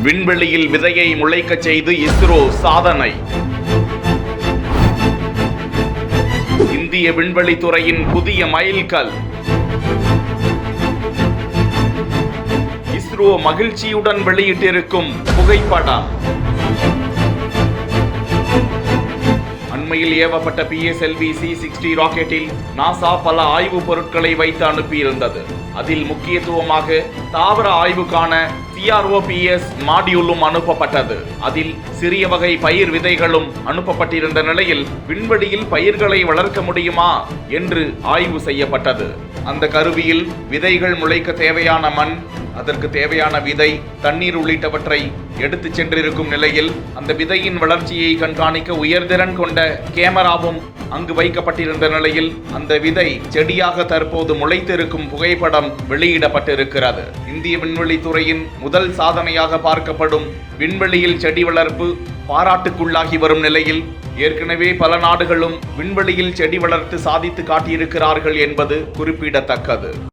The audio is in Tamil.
விண்வெளியில் விதையை முளைக்கச் செய்து இஸ்ரோ சாதனை. இந்திய விண்வெளித்துறையின் புதிய மைல்கல். இஸ்ரோ மகிழ்ச்சியுடன் வெளியிட்டிருக்கும் புகைப்படம். அண்மையில் ஏவப்பட்ட PSLV C-60 ராக்கெட்டில் நாசா பல ஆய்வுப் பொருட்களை வைத்து அனுப்பியிருந்தது. அதில் முக்கியத்துவமாக தாவர ஆய்வுக்கான CROPS மாடியூலும் அனுப்பப்பட்டது. அதில் சிறிய வகை பயிர் விதைகளும் அனுப்பப்பட்டிருந்த நிலையில் விண்வெளியில் பயிர்களை வளர்க்க முடியுமா என்று ஆய்வு செய்யப்பட்டது. அந்த கருவியில் விதைகள் முளைக்க தேவையான மண், அதற்கு தேவையான விதை, தண்ணீர் உள்ளிட்டவற்றை எடுத்து சென்றிருக்கும் நிலையில் அந்த விதையின் வளர்ச்சியை கண்காணிக்க உயர்திறன் கொண்ட கேமராவும் அங்கு வைக்கப்பட்டிருந்த நிலையில் அந்த விதை செடியாக தற்போது முளைத்திருக்கும் புகைப்படம் வெளியிடப்பட்டிருக்கிறது. இந்திய விண்வெளித்துறையின் முதல் சாதனையாக பார்க்கப்படும் விண்வெளியில் செடி வளர்ப்பு பாராட்டுக்குள்ளாகி வரும் நிலையில் ஏற்கனவே பல நாடுகளும் விண்வெளியில் செடி வளர்த்து சாதித்து காட்டியிருக்கிறார்கள் என்பது குறிப்பிடத்தக்கது.